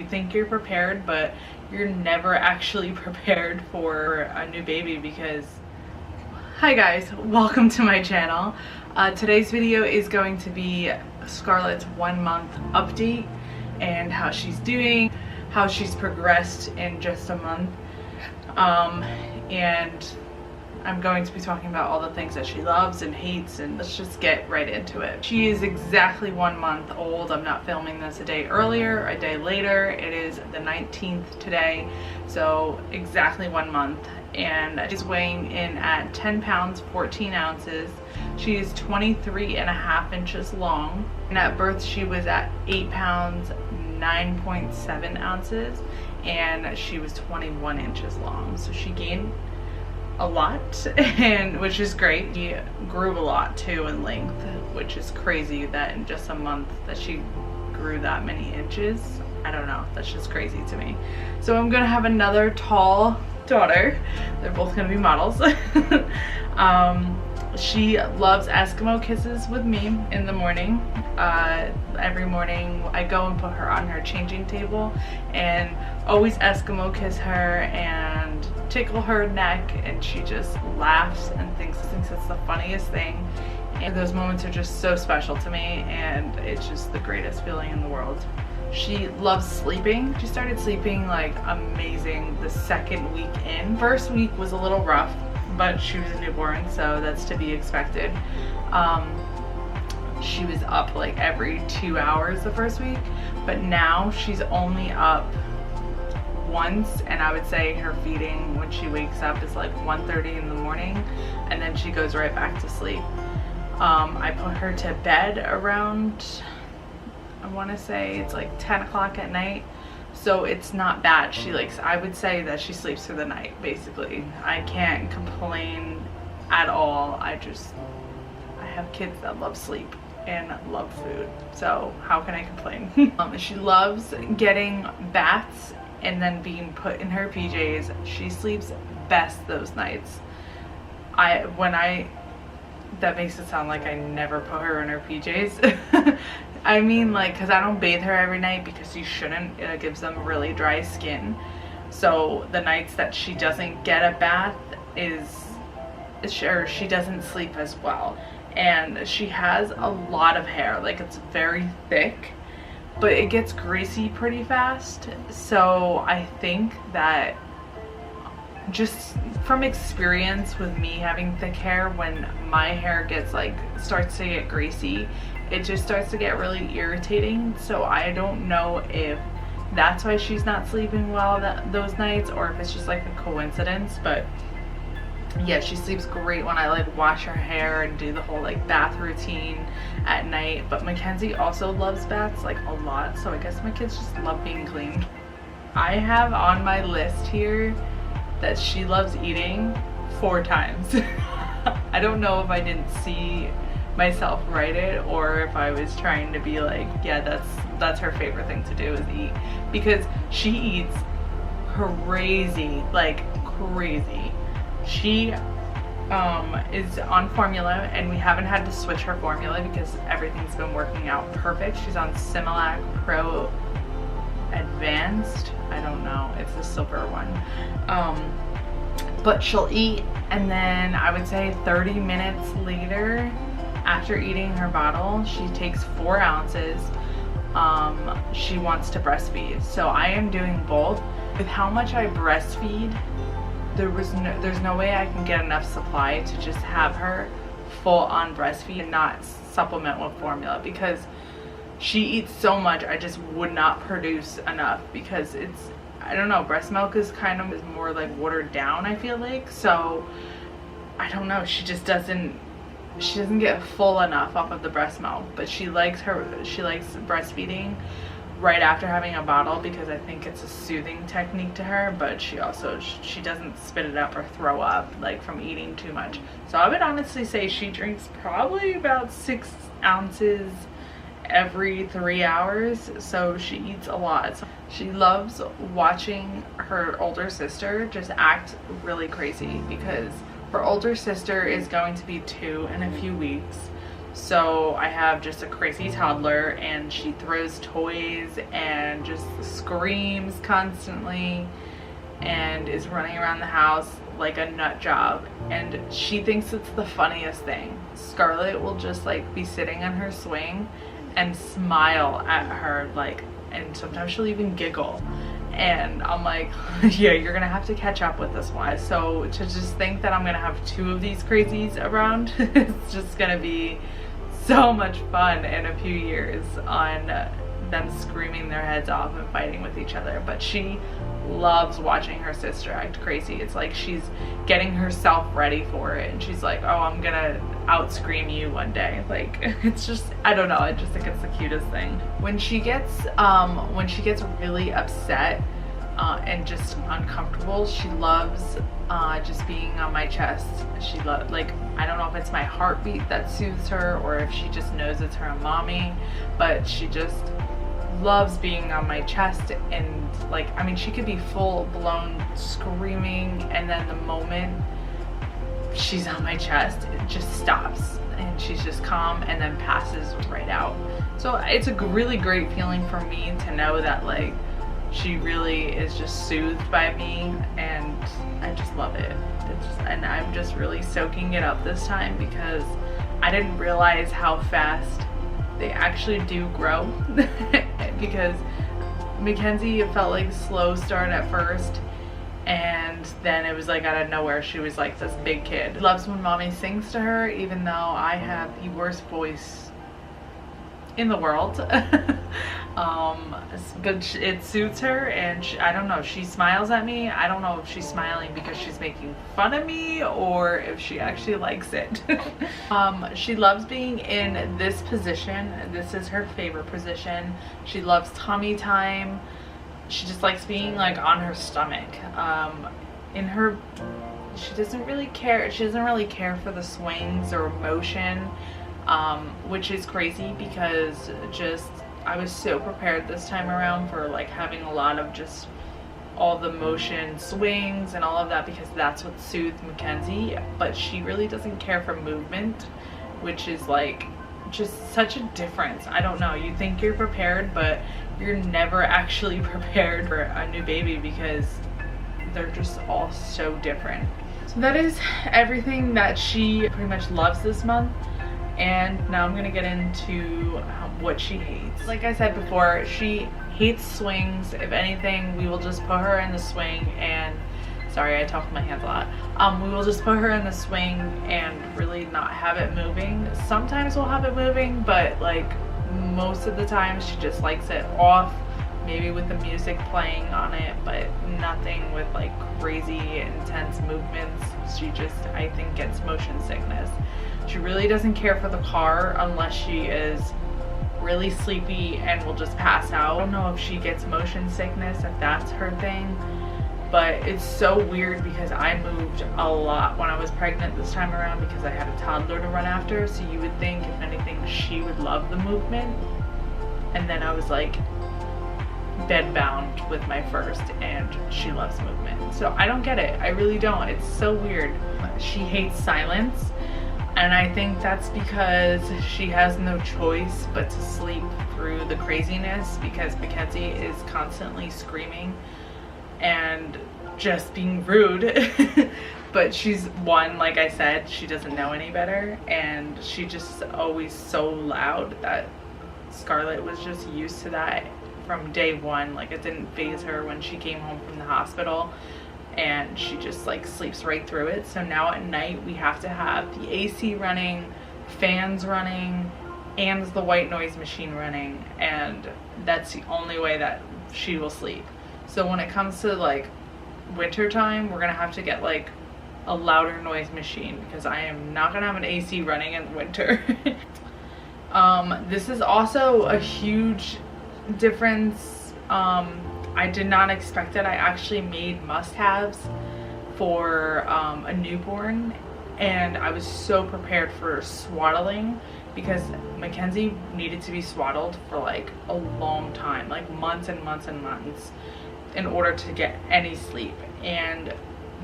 You think you're prepared, but you're never actually prepared for a new baby because... Hi guys, welcome to my channel. Today's video is going to be Scarlett's 1 month update and how she's doing, how she's progressed in just a month. And I'm going to be talking about all the things that she loves and hates, and let's just get right into it. She is exactly 1 month old. I'm not filming this a day earlier, a day later. It is the 19th today, so exactly 1 month. And she's weighing in at 10 pounds, 14 ounces. She is 23.5 inches long. And at birth, she was at 8 pounds, 9.7 ounces, and she was 21 inches long. So she gained a lot, and which is great. She grew a lot too in length, which is crazy that in just a month that she grew that many inches. I don't know, that's just crazy to me. So I'm gonna have another tall daughter. They're both gonna be models. She loves Eskimo kisses with me in the morning. Every morning I go and put her on her changing table and always Eskimo kiss her and tickle her neck, and she just laughs and thinks it's the funniest thing. And those moments are just so special to me, and it's just the greatest feeling in the world. She loves sleeping. She started sleeping like amazing the second week in. First week was a little rough, but she was a newborn, so that's to be expected. She was up like every 2 hours the first week, but now she's only up once, and I would say her feeding when she wakes up is like 1:30 in the morning, and then she goes right back to sleep. I put her to bed around, I want to say it's like 10 o'clock at night, so it's not bad. She likes, I would say that she sleeps through the night basically. I can't complain at all. I have kids that love sleep and love food, so how can I complain? She loves getting baths and then being put in her PJs. She sleeps best those nights. That makes it sound like I never put her in her PJs. I mean, like, because I don't bathe her every night because you shouldn't. It gives them really dry skin. So the nights that she doesn't get a bath she doesn't sleep as well. And she has a lot of hair, like it's very thick, but it gets greasy pretty fast. So I think that just from experience with me having thick hair, when my hair starts to get greasy, it just starts to get really irritating. So I don't know if that's why she's not sleeping well those nights, or if it's just like a coincidence. But yeah, she sleeps great when I like wash her hair and do the whole like bath routine at night. But Mackenzie also loves baths like a lot, so I guess my kids just love being clean. I have on my list here that she loves eating 4 times. I don't know if I didn't see myself write it, or if I was trying to be like, yeah, that's her favorite thing to do is eat, because she eats crazy, like crazy. She is on formula, and we haven't had to switch her formula because everything's been working out perfect. She's on Similac Pro Advanced, I don't know, it's the silver one. But she'll eat, and then I would say 30 minutes later, after eating her bottle, she takes 4 ounces. She wants to breastfeed, so I am doing both. With how much I breastfeed, there's no way I can get enough supply to just have her full on breastfeed and not supplement with formula, because she eats so much. I just would not produce enough, because it's, I don't know, breast milk is more like watered down, I feel like. So I don't know, she doesn't get full enough off of the breast milk. But she likes breastfeeding right after having a bottle, because I think it's a soothing technique to her. But she doesn't spit it up or throw up like from eating too much. So I would honestly say she drinks probably about 6 ounces every 3 hours, so she eats a lot. So she loves watching her older sister just act really crazy, because her older sister is going to be 2 in a few weeks. So I have just a crazy toddler, and she throws toys and just screams constantly and is running around the house like a nut job, and she thinks it's the funniest thing. Scarlett will just like be sitting on her swing and smile at her, like, and sometimes she'll even giggle, and I'm like, yeah, you're gonna have to catch up with this one. So to just think that I'm gonna have 2 of these crazies around, it's just gonna be so much fun in a few years on them screaming their heads off and fighting with each other. But she loves watching her sister act crazy. It's like she's getting herself ready for it, and she's like, oh, I'm gonna out scream you one day. Like, it's just, I don't know, I just think it's the cutest thing. When she gets really upset and just uncomfortable, she loves just being on my chest. She like, I don't know if it's my heartbeat that soothes her or if she just knows it's her mommy, but she just loves being on my chest. And like, I mean, she could be full blown screaming, and then the moment she's on my chest, it just stops and she's just calm and then passes right out. So it's a really great feeling for me to know that like she really is just soothed by me, and I just love it. And I'm just really soaking it up this time because I didn't realize how fast they actually do grow. Because Mackenzie, it felt like a slow start at first, and then it was like out of nowhere she was like this big kid. Loves when mommy sings to her, even though I have the worst voice in the world. But it suits her, and I don't know, she smiles at me. I don't know if she's smiling because she's making fun of me or if she actually likes it. She loves being in this position. This is her favorite position. She loves tummy time. She just likes being like on her stomach. She doesn't really care for the swings or motion, which is crazy because I was so prepared this time around for like having a lot of just all the motion swings and all of that, because that's what soothed Mackenzie. But she really doesn't care for movement, which is like just such a difference. I don't know, you think you're prepared, but you're never actually prepared for a new baby because they're just all so different. So that is everything that she pretty much loves this month. And now I'm gonna get into what she hates. Like I said before, she hates swings. If anything, we will just put her in the swing and, sorry, I talk with my hands a lot. We will just put her in the swing and really not have it moving. Sometimes we'll have it moving, but like most of the time she just likes it off, maybe with the music playing on it, but nothing with like crazy intense movements. She just, I think, gets motion sickness. She really doesn't care for the car unless she is really sleepy and will just pass out. I don't know if she gets motion sickness, if that's her thing, but it's so weird because I moved a lot when I was pregnant this time around because I had a toddler to run after. So you would think, if anything, she would love the movement, and then I was like bed bound with my first, and she loves movement. So I don't get it, I really don't. It's so weird. She hates silence, and I think that's because she has no choice but to sleep through the craziness, because Mackenzie is constantly screaming and just being rude. But she's one, like I said, she doesn't know any better, and she just always so loud that Scarlett was just used to that from day one. Like, it didn't faze her when she came home from the hospital, and she just like sleeps right through it. So now at night we have to have the AC running, fans running, and the white noise machine running, and that's the only way that she will sleep. So when it comes to like winter time, we're gonna have to get like a louder noise machine, because I am not gonna have an AC running in winter. This is also a huge difference. I did not expect it. I actually made must-haves for a newborn, and I was so prepared for swaddling, because Mackenzie needed to be swaddled for like a long time, like months and months and months, in order to get any sleep. And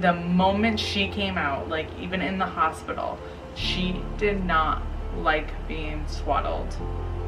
the moment she came out, like even in the hospital, she did not like being swaddled.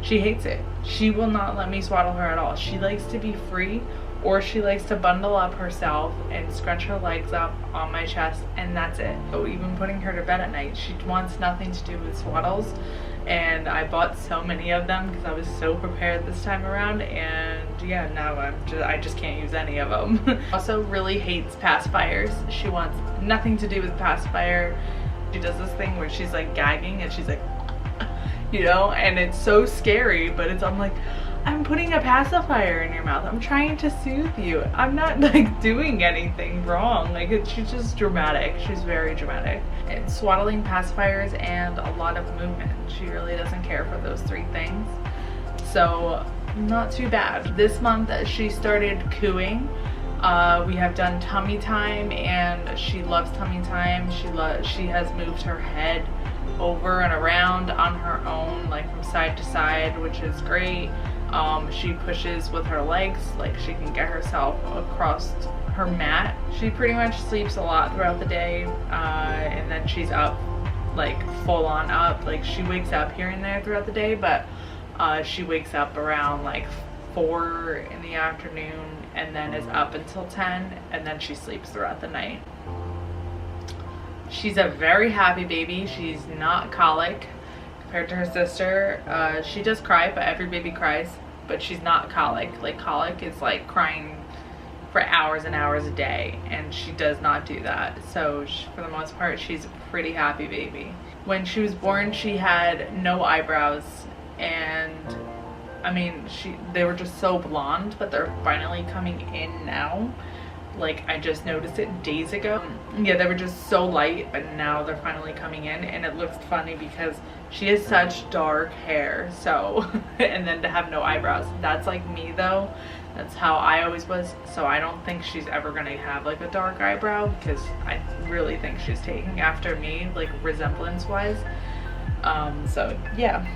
She hates it. She will not let me swaddle her at all. She likes to be free, or she likes to bundle up herself and scrunch her legs up on my chest, and that's it. So even putting her to bed at night, she wants nothing to do with swaddles. And I bought so many of them because I was so prepared this time around, and yeah, now I just can't use any of them. Also really hates pacifiers. She wants nothing to do with pacifier. She does this thing where she's like gagging and she's like, you know, and it's so scary, but I'm like, I'm putting a pacifier in your mouth. I'm trying to soothe you. I'm not like doing anything wrong. Like she's just dramatic. She's very dramatic. It's swaddling, pacifiers, and a lot of movement. She really doesn't care for those three things. So not too bad. This month she started cooing. We have done tummy time, and she loves tummy time. She has moved her head over and around on her own, like from side to side, which is great. She pushes with her legs, like she can get herself across her mat. She pretty much sleeps a lot throughout the day, and then she's up, like full on up. Like she wakes up here and there throughout the day, but she wakes up around like 4 in the afternoon and then is up until 10, and then she sleeps throughout the night. She's a very happy baby. She's not colic compared to her sister. She does cry, but every baby cries, but she's not colic. Like colic is like crying for hours and hours a day, and she does not do that. So for the most part, she's a pretty happy baby. When she was born, she had no eyebrows, and I mean, they were just so blonde, but they're finally coming in now. Like I just noticed it days ago. Yeah, they were just so light, but now they're finally coming in, and it looks funny because she has such dark hair. So and then to have no eyebrows, that's like me though. That's how I always was. So I don't think she's ever gonna have like a dark eyebrow, because I really think she's taking after me, like resemblance wise. So yeah.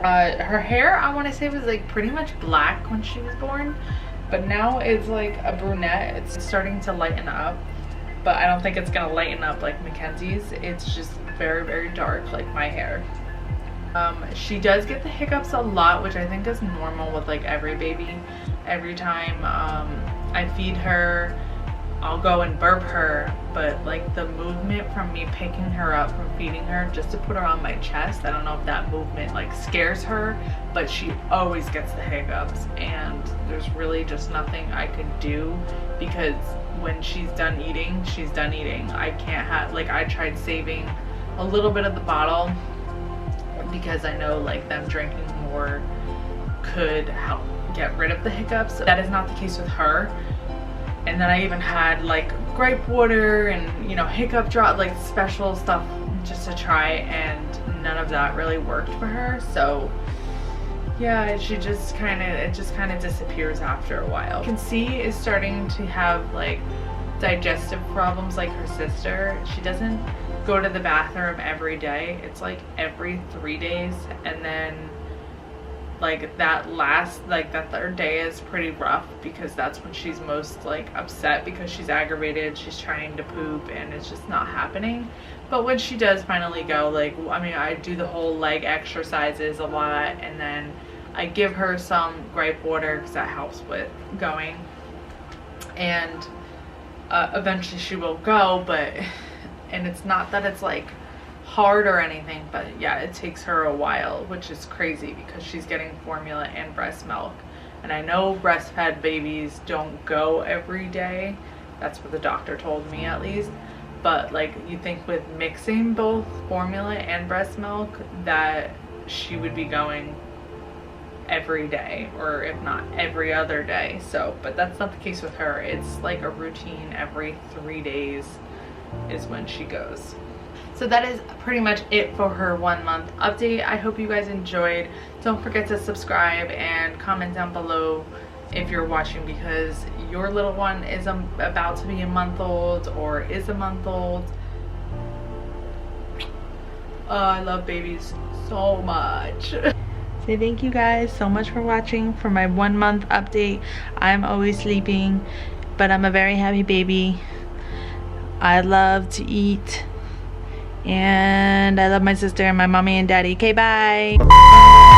Her hair, I want to say, was like pretty much black when she was born, but now it's like a brunette. It's starting to lighten up, but I don't think it's gonna lighten up like Mackenzie's. It's just very, very dark like my hair. She does get the hiccups a lot, which I think is normal with like every baby. Every time I feed her, I'll go and burp her, but like the movement from me picking her up from feeding her just to put her on my chest, I don't know if that movement like scares her, but she always gets the hiccups, and there's really just nothing I can do, because when she's done eating, she's done eating. I can't have, like I tried saving a little bit of the bottle because I know like them drinking more could help get rid of the hiccups. That is not the case with her. And then I even had like gripe water and, you know, hiccup drop, like special stuff just to try, and none of that really worked for her. So yeah, it just kind of disappears after a while. You can see is starting to have like digestive problems like her sister. She doesn't go to the bathroom every day. It's like every 3 days, and then like that third day is pretty rough, because that's when she's most like upset, because she's aggravated, she's trying to poop and it's just not happening. But when she does finally go, like, I mean, I do the whole leg exercises a lot, and then I give her some gripe water because that helps with going, and eventually she will go. But and it's not that it's like hard or anything, but yeah, it takes her a while, which is crazy because she's getting formula and breast milk, and I know breastfed babies don't go every day. That's what the doctor told me, at least. But like, you think with mixing both formula and breast milk that she would be going every day, or if not every other day. So, but that's not the case with her. It's like a routine. Every 3 days is when she goes. So that is pretty much it for her 1 month update. I hope you guys enjoyed. Don't forget to subscribe and comment down below if you're watching, because your little one is about to be a month old or is a month old. I love babies so much. Say thank you guys so much for watching for my 1 month update. I'm always sleeping, but I'm a very happy baby. I love to eat, And I love my sister and my mommy and daddy. Okay, bye.